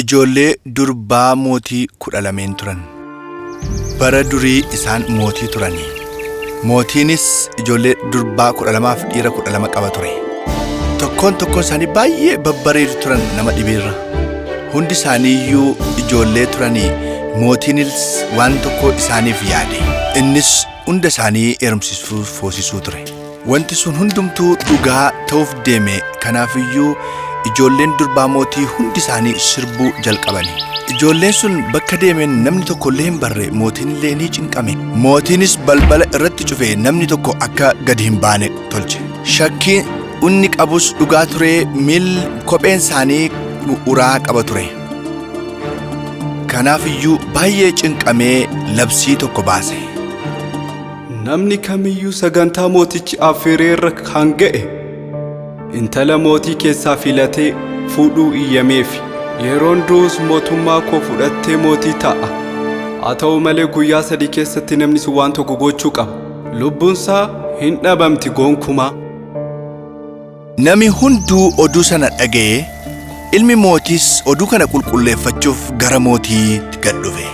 Ijoollee durbaa mootii 12 turan. Bara durii isaan mootii turanii. Mootiinis ijoollee durbaa 12 fi dhiira 12 qaba ture. Tokkoon isaanii baay'ee babbareedu turan nama dhibeerra. Hundi isaaniiyyuu ijoollee turanii. Mootiinis waan tokko isaaniif yaade. Innis hunda isaanii heerumsiisuuf foosisuu ture. Wanti sun hundumtuu dhugaa ta'uuf deeme. Kanaafiyyuu ijoolleen durbaa mootii hundi isaanii sirbuu jalqabani. Ijoolleen sun bakka deemeen namni tokko illee hin barre, mootiin illee ni cinqame. Mootiinis balbala irratti cufee namni tokko akka gadi hin baane tolche. Shakkii inni qabus dhugaa ture. Kopheen isaanii uraa qaba ture. Kanaafiyyuu baay'ee cinqamee labsii tokko baase. Namni kamiyyuu sagantaa mootichi affeereerra kan ga'e intala mootii keessaa filatee fuudhuu iyyameef yeroon du'us mootummaa koo fudhattee mootii ta'a. Haa ta'u malee guyyaa 3 keessatti namni sun waan tokko gochuu qaba. Lubbuunsaa hin dhabamti gonkumaa. Namni hunduu oduu sana dhaga'ee. Ilmi mootiis oduu kana qulqulleeffachuuf gara mootiitti gad dhufe.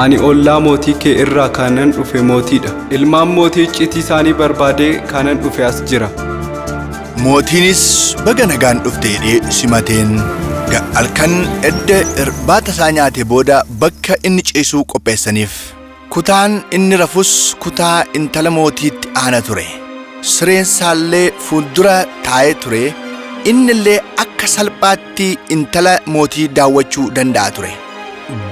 Ani ollaa mootii kee irraa kanan dhufe mootiidha. Ilmaan mootii icciitii isaanii barbaadee kanan dhufe as jira. Mootiinis baga nagaan dhufte jedhee simateen halkan edda irbaata isaa nyaate booda bakka inni ciisuu qopheessaniif. Kutaan inni rafus kutaa intala mootiitti aana ture. Sireen isaallee fuuldura taa'ee ture. Inni illee akka salphaatti intala mootii daawwachuu danda'a ture.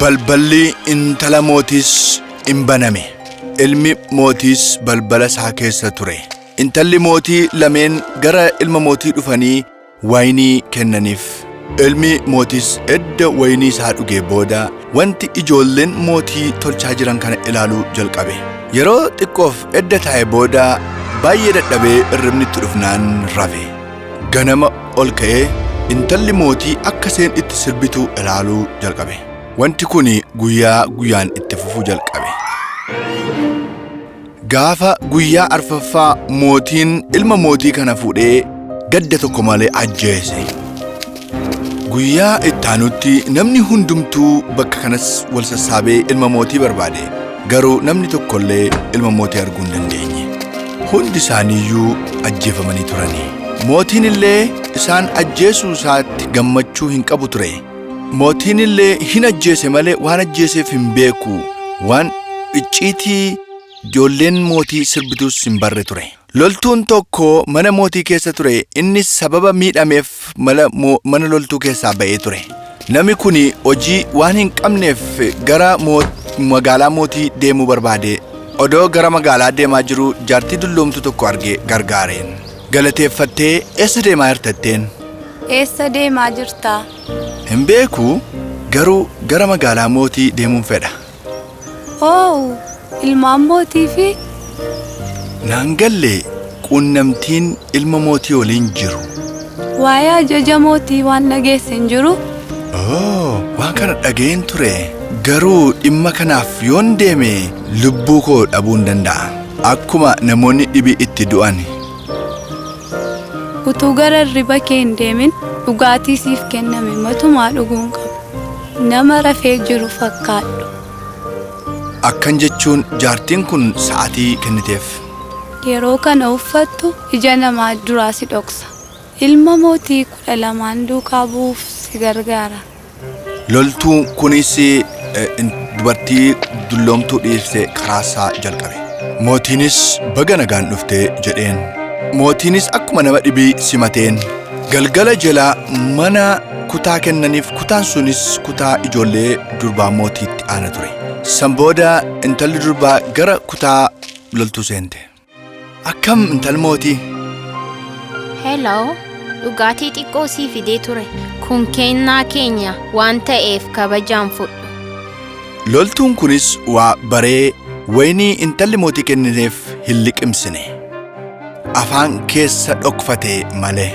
Balballi intala mootiis hin baname. Ilmi mootiis balbala isaa keessa ture. Intalli mootii lameen gara ilma mootii dhufanii waynii kennaniif. Ilmi mootiis edda waynii isaa dhugee booda wanti ijoolleen mootii tolchaa jiran kana ilaaluu jalqabe. Yeroo xiqqoof edda taa'e booda baay'ee dadhabee irribni itti dhufnaan rafe. Ganama ol ka'ee intalli mootii akka isheen itti sirbitu ilaaluu jalqabe. Wanti kun guyyaa guyyaan itti fufuu jalqabe. Gaafa guyyaa arfaffaa mootiin ilma mootii kana fuudhee gadda tokko malee ajjeese. Guyyaa itti aanutti namni hundumtuu bakka kanas wal sassaabee ilma mootii barbaade. Garuu namni tokkollee ilma mootii arguu hin dandeenye. Hundi isaaniiyyuu ajjeefamanii turanii. Mootiin illee isaan ajjeesuu isaatti gammachuu hin qabu ture. Mootiin illee hin ajjeese malee waan ajjeeseef hin beeku. Waan icciitii ijoolleen mootii sirbituus hin barre ture. Loltuun tokko mana mootii keessa ture. Innis sababa miidhameef mana loltuu keessaa ba'ee ture. Namni kun hojii waan hin qabneef gara magaalaa mootii deemuu barbaade. Odoo gara magaalaa deemaa jiru jaartii dulloomtu tokko argee gargaareen. Galateeffattee eessa deemaa jirtatteen? Eessa deemaa jirtaa? Hin beeku, garuu gara magaalaa mootii deemuun fedha. Oo, ilmaan mootii fi? Naan galle quunnamtiin ilma mootii waliin jiru. Waa'ee ajaja mootii waan dhageesse hin jiru? Waan kana dhageen ture. Garuu dhimma kanaaf yoon deeme lubbuu koo dhabuu hin danda'a. Akkuma namoonni dhibii itti du'an. Utuu gara riba kee hin deemin dhugaatii siif kenname matumaa dhuguun qabu. Nama rafee jiru fakkaadhu. Akkan jechuun jaartiin kun sa'aatii kenniteef. Yeroo kana uffattu ija namaa duraa si dhoksa. Ilma mootii 12 duukaa bu'uuf si gargaara. Loltuun kunis dubartii dulloomtuu dhiirse karaasaa jalqabe. Mootiinis baga nagaan dhufte jedheen. Mootiinis akkuma nama dhibii simateen galgala jalaa mana kutaa kennaniif. Kutaan sunis kutaa ijoollee durbaa mootiitti aana ture. San booda intalli durbaa gara kutaa loltuu seente. Akkam intal mootii? Hello, dhugaatii xiqqoo sii fidee ture. Kun kennaa keenya waan ta'eef kabajaan fudhu. Loltuun kunis waa baree waynii intalli mootii kenniteef hin liqimsine. Afaan keessa dhokfate malee.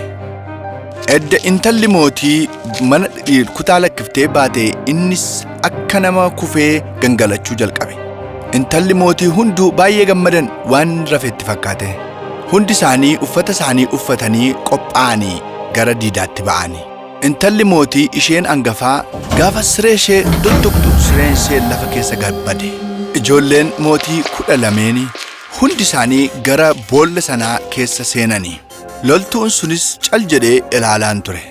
Edda intalli mootii mana kutaa lakkiftee baate innis akka nama kufee gangalachuu jalqabe. Intalli mootii hunduu baay'ee gammadan waan rafetti fakkaate. Hundi isaanii uffata isaanii uffatanii qophaa'anii gara diidaatti ba'anii. Intalli mootii isheen angafaa gaafa siree ishee tuttuqxu sireen ishee lafa keessa gabbade. Ijoolleen mootii 12 hundi isaanii gara boolla sanaa keessa seenanii. Loltuun sunis cal jedhee ilaalaan ture.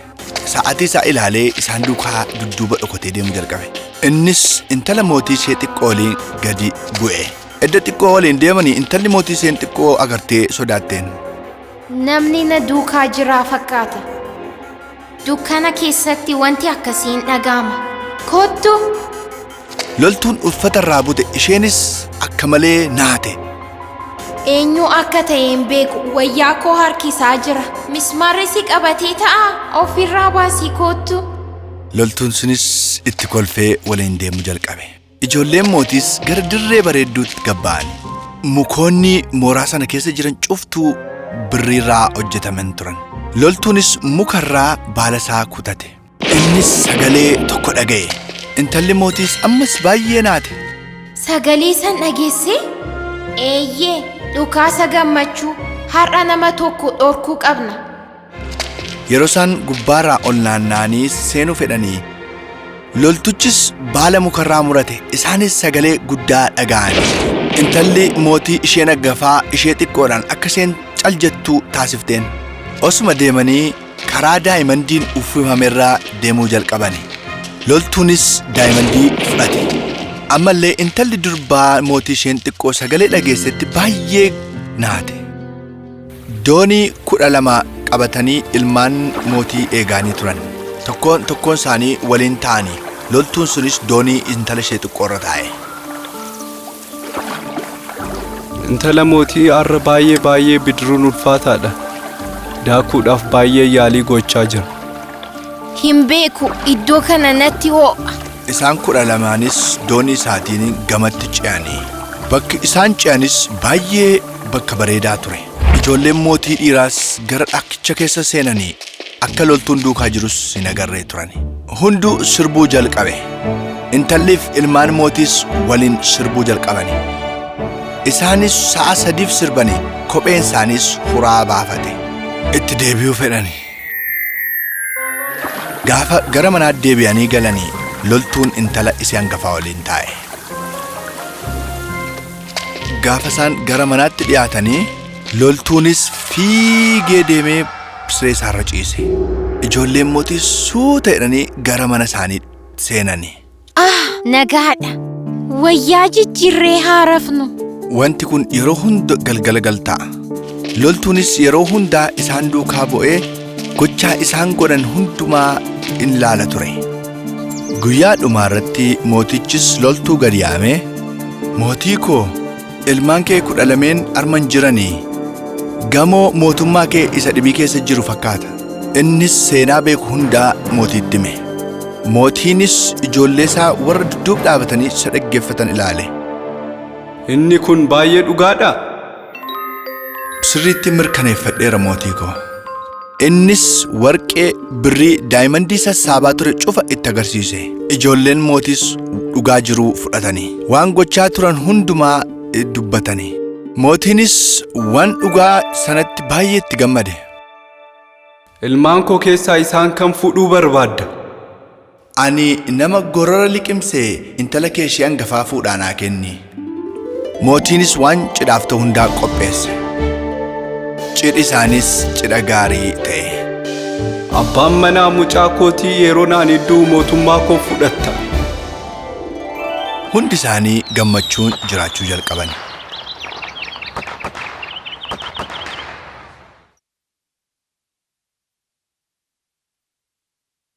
Sa'aatii isaa ilaalee isaan duukaa dudduuba dhokatee deemuu jalqabe. Innis intala mootii ishee xiqqoo waliin gadi bu'e. Edda xiqqoo waliin deemanii intalli mootii isheen xiqqoo agartee sodaatteen. Namni na duukaa jiraa fakkaata. Dukkana keessatti wanti akkasiin dhaga'ama. Kottu! Loltuun uffata irraa bute isheenis akka malee naate. Eenyu akka ta'e hin beeku wayyaa koo harkisaa jira. Mismaarri si qabatee ta'a ofirraa baasii kottu. Loltuun sunis itti kolfee waliin deemuu jalqabe. Ijoolleen mootiis gara dirree bareedduutti gabba'an. Mukoonni mooraa sana keessa jiran cuftuu birriirraa hojjetaman turan. Loltuunis mukarraa baala isaa kutate. Innis sagalee tokko dhaga'e. Intalli mootiis ammas baay'ee naate. Sagalee san dhageesse? Eeyyee, dhukaasa gammachuu har'a nama tokko dhorkuu qabna. Yeroo isaan gubbaarraa ol naanna'anii seenuu fedhanii loltuchis baala mukarraa murate. Isaanis sagalee guddaa dhaga'an. Intalli mootii isheen angafaa ishee xiqqoodhaan akka isheen cal jettu taasifteen. Osuma deemanii karaa daayimandiin uffifamerraa deemuu jalqabani. Loltuunis daayimandii fudhate. Ammallee intalli durbaa mootii isheen xiqqoo sagalee dhageessetti baay'ee naate. Doonii 12 qabatanii ilmaan mootii eegaanii turan. Tokkoon isaanii waliin ta'anii. Loltuun sunis doonii intala ishee xiqqoo irra taa'e. Intala mootii har'a baay'ee bidiruun ulfaataadha. Daakuudhaaf baay'ee yaalii gochaa jira. Hin beeku iddoo kana natti ho'a. Isaan 12nis doonii isaatiin gamatti ce'anii. Bakki isaan ce'anis baay'ee bakka bareedaa ture. Ijoolleen mootii dhiiraas gara dhakkicha keessa seenanii akka loltuun duukaa jirus hin agarree turan. Hunduu sirbuu jalqabe. Intalliif ilmaan mootiis waliin sirbuu jalqabani. Isaanis sa'a 3 sirbanii kopheen isaaniis huraa baafate. Itti deebi'uu fedhani. Gaafa gara manaatti deebi'anii galanii loltuun intala ishee hangafaa waliin taa'e. Gaafa isaan gara manaatti dhiyaatanii loltuunis fiigee deemee siree isaarra ciise. Ijoolleen mootii suuta jedhanii gara mana isaanii seenani. Nagaadha. Wayyaa jijjiirree haa rafnu. Wanti kun yeroo hunda galgala ta'a. Loltuunis yeroo hundaa isaan duukaa bu'ee gochaa isaan godhan hundumaa in ilaala ture. Guyyaa dhumaarratti mootichis loltuu gadi yaamee, mootii koo ilmaan kee 12 arman jiranii gamoo mootummaa kee isa dhibii keessa jiru fakkaata. Innis seenaa beeku hundaa mootiitti hime. Mootiinis ijoollee isaa warra dudduuba dhaabatanii isa dhaggeeffatan ilaale. Inni kun baay'ee dhugaadha. Sirriitti mirkaneeffadheera mootii koo. Innis warqee birrii daayimandii sassaabaa ture cufa itti agarsiise. Ijoolleen mootis dhugaa jiruu fudhatanii waan gochaa turan hundumaa dubbatanii. Mootiinis waan dhugaa sanatti baay'ee itti gammade. Ilmaan koo keessaa isaan kam fuudhuu barbaadda? Ani nama gorora liqimsee intala kee ishee hangafaa fuudhaa naa kenni. Mootiinis waan cidhaaf ta'u hundaa qopheesse. Cidhi isaanis cidha gaarii ta'e. Abbaan manaa mucaa kootii yeroo naan iddoo mootummaa koo fudhatta. Hundi isaanii gammachuun jiraachuu jalqaban.